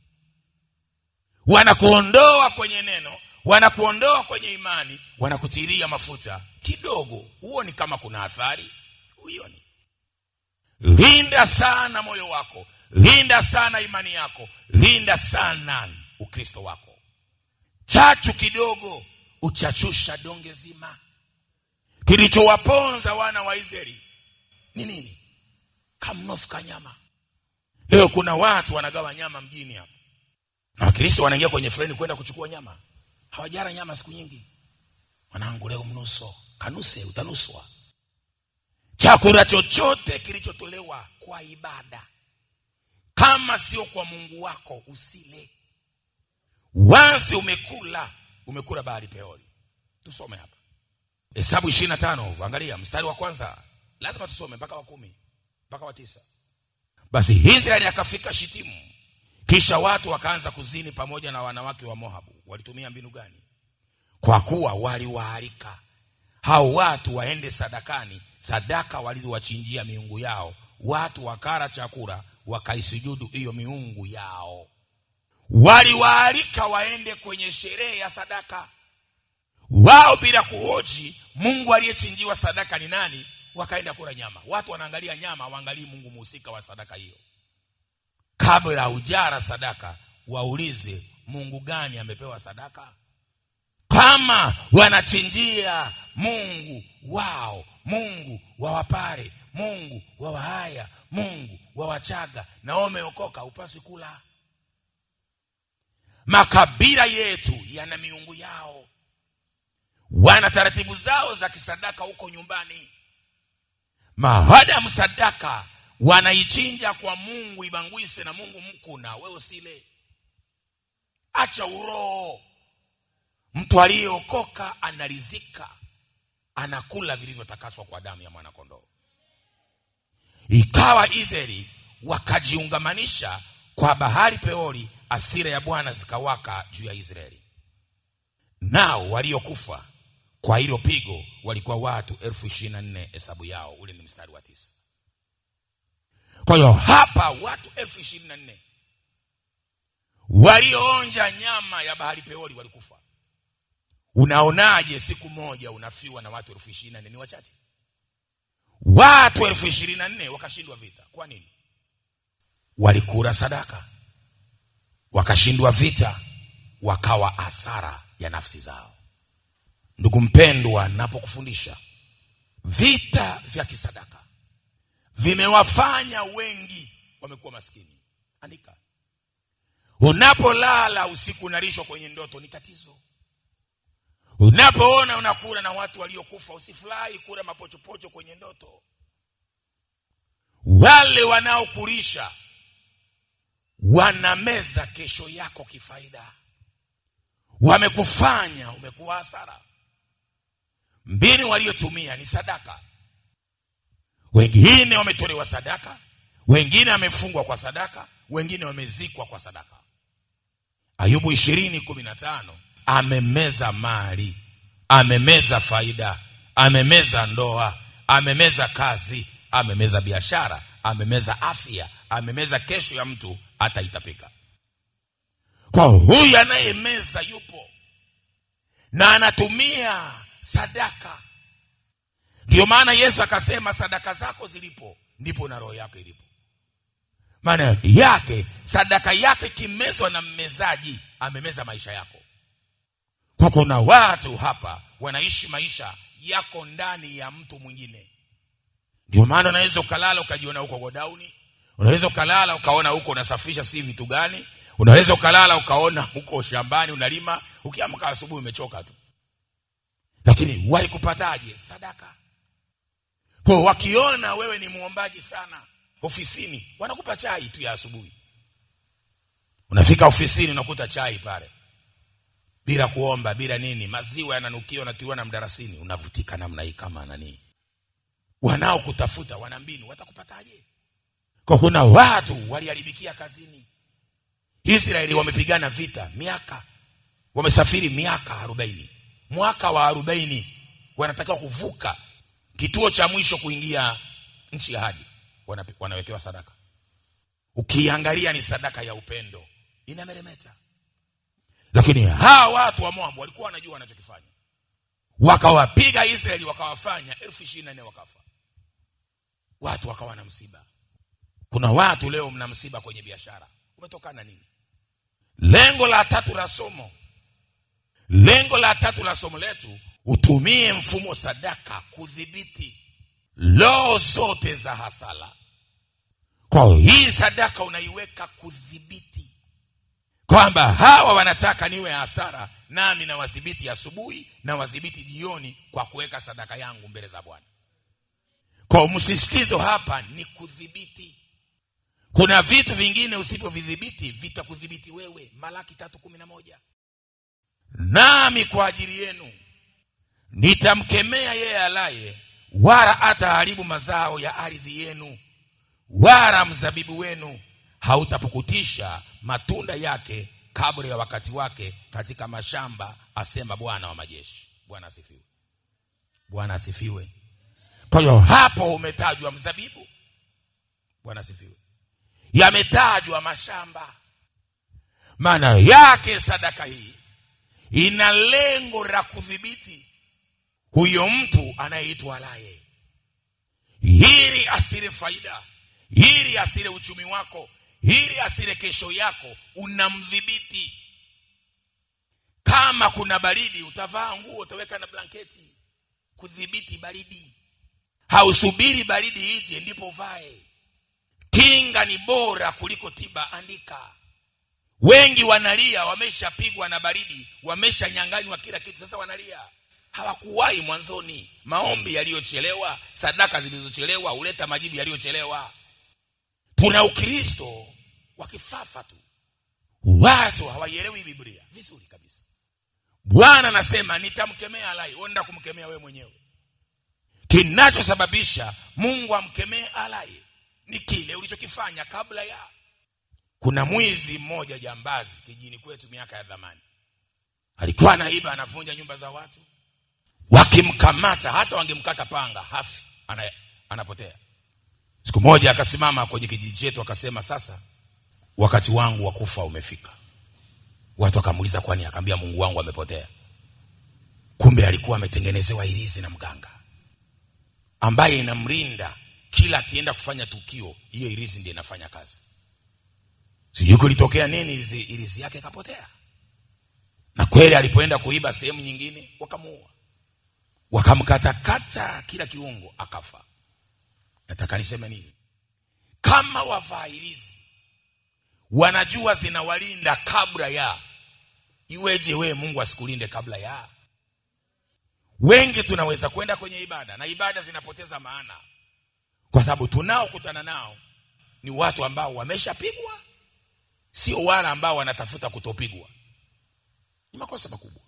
Wanakuondoa kwenye neno, wanakuondoa kwenye imani, wanakutilia mafuta kidogo. Huoni kama kuna athari? Huioni. Linda sana moyo wako, linda sana imani yako, linda sana Ukristo wako. Chachu kidogo uchachusha donge zima. Kilichowaponza wana wa Israeli ni nini? Kamnofu kanyama. Leo kuna watu wanagawa nyama mjini hapa, na Wakristo wanaingia kwenye freni kwenda kuchukua nyama. Hawajara nyama siku nyingi. Wanangu, leo mnuso, kanuse utanuswa. Chakula chochote kilichotolewa kwa ibada, kama sio kwa Mungu wako, usile. Once umekula bahari Peori. Tusome hapa Hesabu 25, angalia mstari wa kwanza. Lazima tusome mpaka wa 10 mpaka wa 9. Basi Israeli akafika Shitimu, kisha watu wakaanza kuzini pamoja na wanawake wa Moabu. Walitumia mbinu gani? Kwa kuwa waliwaalika hao watu waende sadakani, sadaka walizowachinjia miungu yao. Watu wakara chakula, wakaisujudu hiyo miungu yao. Waliwaalika waende kwenye sherehe ya sadaka wao bila kuhoji Mungu aliyechinjiwa sadaka ni nani. Wakaenda kula nyama. Watu wanaangalia nyama, waangalii Mungu muhusika wa sadaka hiyo. Kabla hujara sadaka, waulize Mungu gani amepewa sadaka. Kama wanachinjia Mungu wao, Mungu wa Wapare, Mungu wa Wahaya, Mungu wa Wachaga, na umeokoka, upaswi kula. Makabila yetu yana miungu yao, wana taratibu zao za kisadaka huko nyumbani. Maadamu sadaka wanaichinja kwa Mungu ibangwise na Mungu mkuna, wewe usile. Acha uroho. Mtu aliyeokoka analizika, anakula vilivyotakaswa kwa damu ya mwana kondoo. Ikawa Israeli wakajiungamanisha kwa bahari Peori, hasira ya Bwana zikawaka juu ya Israeli. Nao waliokufa kwa hilo pigo walikuwa watu 24,000 hesabu yao. Ule ni mstari wa 9. Kwa hiyo hapa watu 24,000 walioonja nyama ya bahari Peori walikufa. Unaonaje siku moja unafiwa na watu 24,000? Ni wachache. Watu 24,000 wakashindwa vita. Kwa nini? Walikula sadaka, wakashindwa vita, wakawa hasara ya nafsi zao. Ndugu mpendwa, napokufundisha, vita vya kisadaka vimewafanya wengi wamekuwa maskini. Andika. Unapolala usiku unalishwa kwenye ndoto, ni tatizo. Unapoona unakula na watu waliokufa, usifurahi kula mapochopocho kwenye ndoto. Wale wanaokulisha wanameza kesho yako kifaida, wamekufanya umekuwa hasara. Mbinu waliotumia ni sadaka. Wengine wametolewa sadaka, wengine wamefungwa kwa sadaka, wengine wamezikwa kwa sadaka. Ayubu 20:15, amemeza mali, amemeza faida, amemeza ndoa, amemeza kazi, amemeza biashara, amemeza afya, amemeza kesho ya mtu hata itapika. Kwa huyu anayemeza yupo na anatumia sadaka. Ndio maana Yesu akasema sadaka zako zilipo ndipo na roho yako ilipo. Maana yake sadaka yake kimezwa na mmezaji, amemeza maisha yako. Kwa kuna watu hapa wanaishi maisha yako ndani ya mtu mwingine. Ndio maana unaweza ukalala ukajiona huko godauni, unaweza ukalala ukaona huko unasafisha si vitu gani, unaweza ukalala ukaona huko shambani unalima, ukiamka asubuhi umechoka tu. Lakini walikupataje? Sadaka. Kwa wakiona wewe ni muombaji sana ofisini, wanakupa chai tu ya asubuhi. Unafika ofisini unakuta chai pale, bila kuomba, bila nini, maziwa yananukia, unatiwa na mdarasini, unavutika namna hii kama nani. Wanao kutafuta wana mbinu, watakupataje? Kwa kuna watu waliharibikia kazini. Israeli wamepigana vita miaka, wamesafiri miaka 40. Mwaka wa 40 wanatakiwa kuvuka kituo cha mwisho kuingia nchi ya ahadi, wanawekewa sadaka. Ukiangalia ni sadaka ya upendo, inameremeta. Lakini hawa watu wa Moabu walikuwa wanajua wanachokifanya. Wakawapiga Israeli, wakawafanya 24,000 wakafa. Watu wakawa na msiba. Kuna watu leo mna msiba kwenye biashara. Umetokana nini? Lengo la tatu la somo letu, utumie mfumo sadaka kudhibiti roho zote za hasara. Kwa hii sadaka unaiweka kudhibiti kwamba hawa wanataka niwe hasara, nami na wadhibiti asubuhi na wadhibiti jioni kwa kuweka sadaka yangu mbele za Bwana. Kwa msisitizo hapa ni kudhibiti. Kuna vitu vingine usipovidhibiti vitakudhibiti wewe. Malaki 3:11, nami kwa ajili yenu nitamkemea yeye alaye, wala hataharibu mazao ya ardhi yenu, wala mzabibu wenu hautapukutisha matunda yake kabla ya wakati wake katika mashamba, asema Bwana wa majeshi. Bwana asifiwe. Bwana asifiwe. Kwa hiyo hapo umetajwa mzabibu. Bwana asifiwe. Yametajwa mashamba. Maana yake sadaka hii ina lengo la kudhibiti huyo mtu anayeitwa alaye, ili asile faida, ili asile uchumi wako, ili asile kesho yako. Unamdhibiti. Kama kuna baridi utavaa nguo, utaweka na blanketi kudhibiti baridi. Hausubiri baridi ije ndipo vae. Kinga ni bora kuliko tiba. Andika. Wengi wanalia, wameshapigwa na baridi, wameshanyang'anywa kila kitu, sasa wanalia. Hawakuwahi mwanzoni. Maombi yaliyochelewa, sadaka zilizochelewa huleta majibu yaliyochelewa. Tuna Ukristo wa kifafa tu. Watu hawaielewi Biblia vizuri kabisa. Bwana anasema nitamkemea alai, onda kumkemea wewe mwenyewe. Kinachosababisha Mungu amkemee alai ni kile ulichokifanya kabla ya. Kuna mwizi mmoja jambazi kijini kwetu miaka ya zamani. Alikuwa anaiba, anavunja nyumba za watu. Wakimkamata, hata wangemkata panga, hafi, anapotea. Siku moja akasimama kwenye kijiji chetu akasema, sasa wakati wangu wa kufa umefika. Watu wakamuuliza kwani? Akamwambia Mungu wangu amepotea. Kumbe alikuwa ametengenezewa irizi na mganga ambaye inamrinda kila akienda kufanya tukio, hiyo irizi ndiye inafanya kazi. Sijui kulitokea nini, irizi yake kapotea. Na kweli alipoenda kuiba sehemu nyingine wakamuua. Wakamkatakata kila kiungo akafa. Nataka niseme nini? Kama wavaa irizi wanajua zinawalinda kabla ya, iweje we Mungu asikulinde kabla ya? Wengi tunaweza kwenda kwenye ibada na ibada zinapoteza maana kwa sababu tunaokutana nao ni watu ambao wameshapigwa, sio wale ambao wanatafuta kutopigwa. Ni makosa makubwa.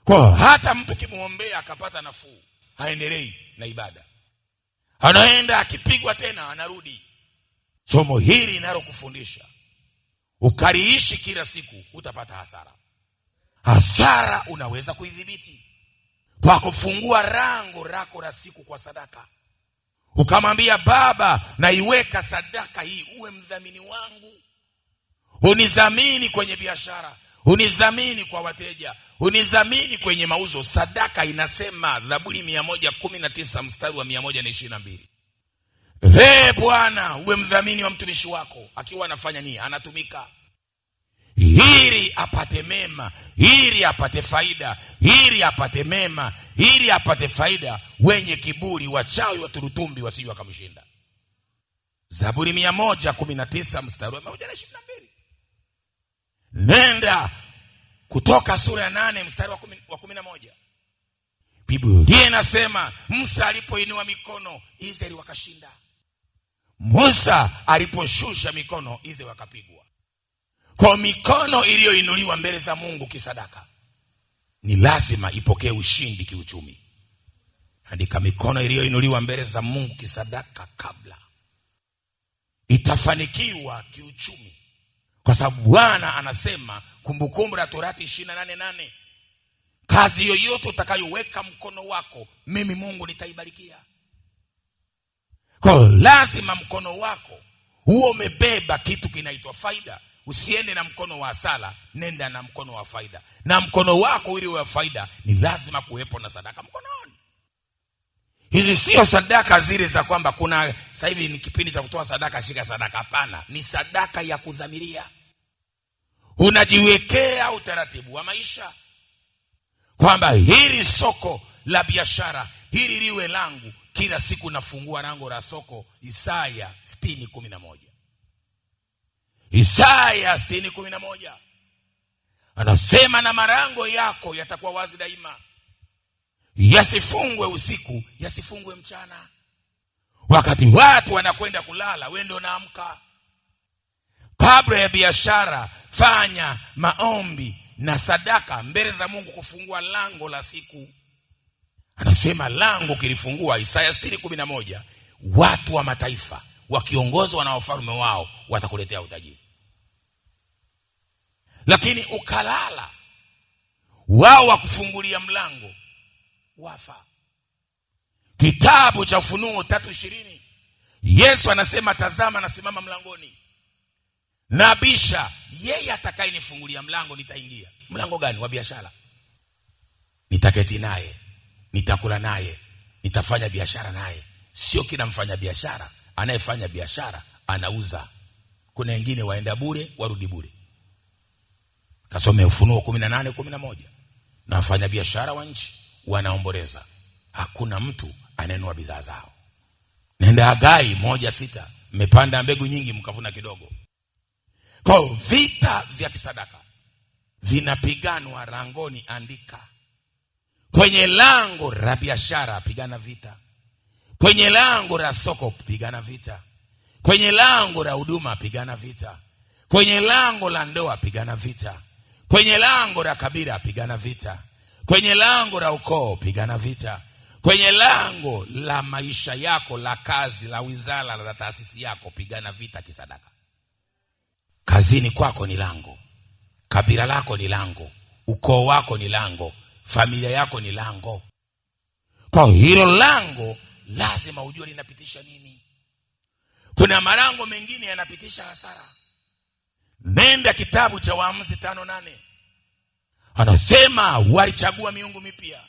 Kwa hata mtu kimuombea akapata nafuu, haendelei na ibada, anaenda akipigwa tena anarudi. Somo hili linalokufundisha ukaliishi kila siku, utapata hasara. Hasara unaweza kuidhibiti kwa kufungua lango lako la siku kwa sadaka. Ukamwambia Baba, naiweka sadaka hii, uwe mdhamini wangu. Unizamini kwenye biashara, unizamini kwa wateja, unizamini kwenye mauzo. Sadaka inasema Zaburi 119 mstari wa 122. Bwana, uwe mdhamini wa mtumishi wako. Akiwa anafanya nini? Anatumika ili apate mema, ili apate faida, ili apate mema, ili apate faida. Wenye kiburi, wachawi, waturutumbi wasije wakamshinda. Zaburi 119 mstari wa 122. Nenda Kutoka sura ya 8 mstari wa 11. Biblia inasema Musa alipoinua mikono, Israeli wakashinda. Musa aliposhusha mikono, Israeli wakapigwa. Kwa mikono iliyoinuliwa mbele za Mungu kisadaka ni lazima ipokee ushindi kiuchumi. Andika, mikono iliyoinuliwa mbele za Mungu kisadaka kabla itafanikiwa kiuchumi, kwa sababu Bwana anasema, Kumbukumbu la Torati 28:8, kazi yoyote utakayoweka mkono wako, mimi Mungu nitaibarikia. Kwa lazima mkono wako huo umebeba kitu kinaitwa faida. Usiende na mkono wa hasara, nenda na mkono wa faida. Na mkono wako ili uwe faida, ni lazima kuwepo na sadaka mkononi. Hizi sio sadaka zile za kwamba kuna sasa hivi ni kipindi cha kutoa sadaka, shika sadaka. Hapana, ni sadaka ya kudhamiria. Unajiwekea utaratibu wa maisha kwamba hili soko la biashara hili liwe langu. Kila siku nafungua lango la soko. Isaya 60:11. Isaya 60:11 anasema, na malango yako yatakuwa wazi daima, yasifungwe usiku, yasifungwe mchana. Wakati watu wanakwenda kulala, wewe ndio unaamka. Kabla ya biashara, fanya maombi na sadaka mbele za Mungu kufungua lango la siku. Anasema lango kilifungua, Isaya 60:11, watu wa mataifa wakiongozwa na wafalme wao watakuletea utajiri. Lakini ukalala, wao wakufungulia mlango, wafa. Kitabu cha Ufunuo 3:20, Yesu anasema, tazama nasimama mlangoni nabisha, yeye atakayenifungulia mlango nitaingia. Mlango gani? Wa biashara. Nitaketi naye, nitakula naye, nitafanya biashara naye. Sio kila mfanya biashara anayefanya biashara anauza. Kuna wengine waenda bure, warudi bure. Kasome Ufunuo 18:11. Na wafanya biashara wa nchi wanaomboleza, hakuna mtu anenua bidhaa zao. Nenda Hagai 1:6, mmepanda mbegu nyingi mkavuna kidogo. Kwa vita vya kisadaka vinapiganwa langoni. Andika, kwenye lango la biashara pigana vita, kwenye lango la soko pigana vita, kwenye lango la huduma pigana vita, kwenye lango la ndoa pigana vita, kwenye lango la kabila pigana vita, kwenye lango la ukoo pigana vita, kwenye lango la maisha yako, la kazi, la wizara, la taasisi yako pigana vita kisadaka. Kazini kwako ni lango, kabila lako ni lango, ukoo wako ni lango, familia yako ni lango. Kwa hilo lango lazima ujue linapitisha nini. Kuna malango mengine yanapitisha hasara. Nenda kitabu cha Waamuzi 5:8. Anasema walichagua miungu mipya,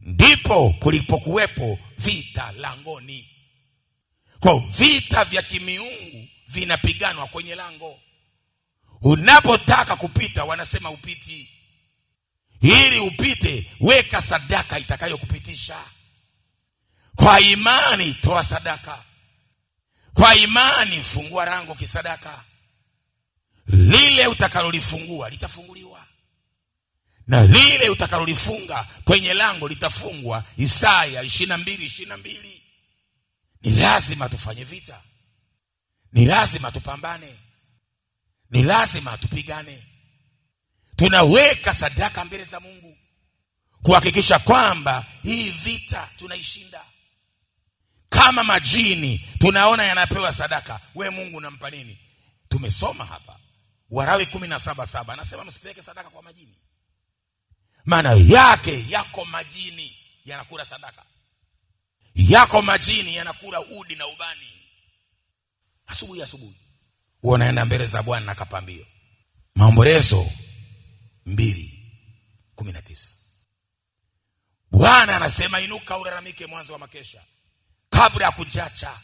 ndipo kulipokuwepo vita langoni. Kwa vita vya kimiungu vinapiganwa kwenye lango. Unapotaka kupita wanasema upiti. Ili upite, weka sadaka itakayokupitisha. Kwa imani toa sadaka. Kwa imani fungua lango kisadaka. Lile utakalolifungua litafunguliwa, na lile utakalolifunga kwenye lango litafungwa. Isaya 22:22. Ni lazima tufanye vita. Ni lazima tupambane. Ni lazima tupigane. Tunaweka sadaka mbele za Mungu kuhakikisha kwamba hii vita tunaishinda. Kama majini tunaona yanapewa sadaka, we Mungu unampa nini? Tumesoma hapa Walawi 17:7 anasema msipeleke sadaka kwa majini. Maana yake yako majini yanakula sadaka. Yako majini yanakula udi na ubani. Asubuhi unaenda mbele za Bwana na kapambio. Maombolezo 2:19. Bwana anasema inuka ulalamike mwanzo wa makesha, kabla ya kujacha.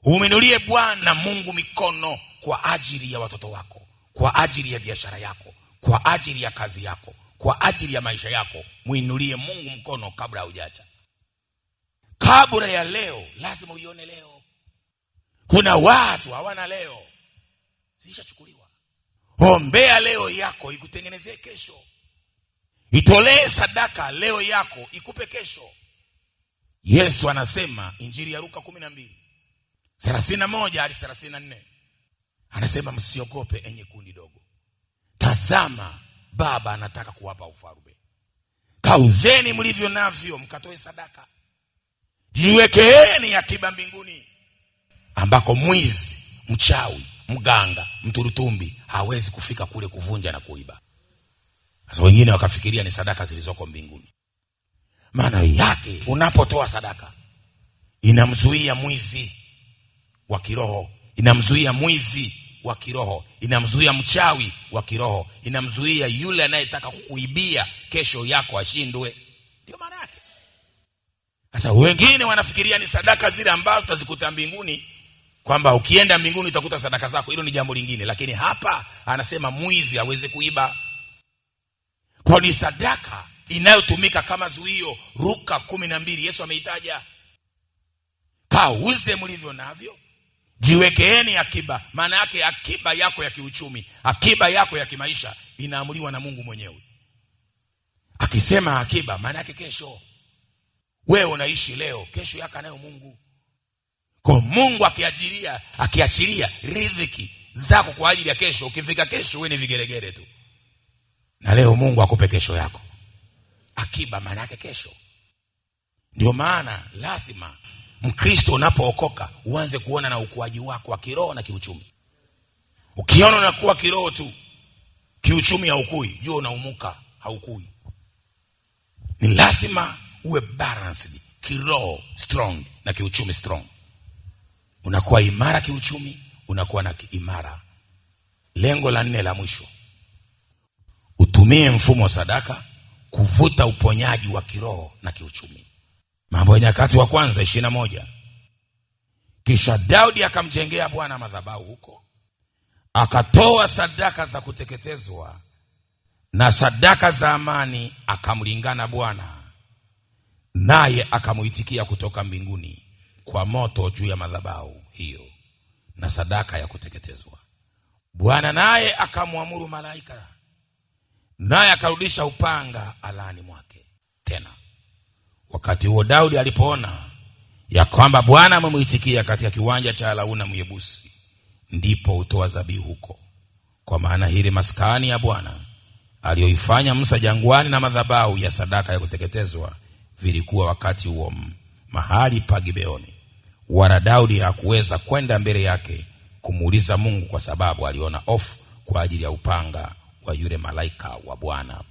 Uminulie Bwana Mungu mikono kwa ajili ya watoto wako, kwa ajili ya biashara yako, kwa ajili ya kazi yako, kwa ajili ya maisha yako. Muinulie Mungu mkono kabla hujacha. Kabla ya leo lazima uione leo. Kuna watu hawana leo, zishachukuliwa. Ombea leo yako ikutengenezee kesho. Itolee sadaka leo yako ikupe kesho. Yesu anasema Injili ya Luka 12:31-34. Anasema msiogope enye kundi dogo. Tazama Baba anataka kuwapa ufalme. Kauzeni mlivyo navyo mkatoe sadaka. Jiwekeeni akiba mbinguni, ambako mwizi, mchawi, mganga, mturutumbi hawezi kufika kule kuvunja na kuiba. Sasa wengine wakafikiria ni sadaka zilizoko mbinguni. Maana yake unapotoa sadaka inamzuia mwizi wa kiroho, inamzuia mwizi wa kiroho, inamzuia mchawi wa kiroho, inamzuia yule anayetaka kukuibia kesho yako ashindwe. Ndio maana yake. Sasa wengine wanafikiria ni sadaka zile ambazo utazikuta mbinguni, kwamba ukienda mbinguni utakuta sadaka zako. Hilo ni jambo lingine, lakini hapa anasema mwizi hawezi kuiba. Kwa ni sadaka inayotumika kama zuio. Luka 12 Yesu ameitaja. Kauze mlivyo navyo, jiwekeeni akiba. Maana yake akiba yako ya kiuchumi, akiba yako ya kimaisha inaamuliwa na Mungu mwenyewe. Akisema akiba maana yake kesho. Wewe unaishi leo, kesho yako nayo Mungu. Kwa Mungu akiachilia riziki zako kwa ajili ya kesho, ukifika kesho wewe ni vigeregere tu. Na leo Mungu akupe kesho yako. Akiba maana yake kesho. Ndio maana lazima Mkristo unapookoka uanze kuona na ukuaji wako wa kiroho na kiuchumi. Ukiona unakuwa kiroho tu, kiuchumi haukui, jua unaumuka, haukui. Ni lazima uwe balanced, kiroho strong na kiuchumi strong. Unakuwa imara kiuchumi, unakuwa na imara. Lengo la 4 la mwisho, utumie mfumo wa sadaka kuvuta uponyaji wa kiroho na kiuchumi. Mambo ya Nyakati wa Kwanza 21. Kisha Daudi akamjengea Bwana madhabahu huko, akatoa sadaka za kuteketezwa na sadaka za amani, akamlingana Bwana, naye akamuitikia kutoka mbinguni kwa moto juu ya madhabahu hiyo na sadaka ya kuteketezwa. Bwana naye akamwamuru malaika, naye akarudisha upanga alani mwake tena. Wakati huo Daudi alipoona ya kwamba Bwana amemuitikia katika kiwanja cha Arauna Myebusi, ndipo utoa dhabihu huko. Kwa maana hili maskani ya Bwana aliyoifanya Musa jangwani na madhabahu ya sadaka ya kuteketezwa vilikuwa wakati huo mahali pa Gibeoni. Wala Daudi hakuweza kwenda mbele yake kumuuliza Mungu, kwa sababu aliona hofu kwa ajili ya upanga wa yule malaika wa Bwana Yesu.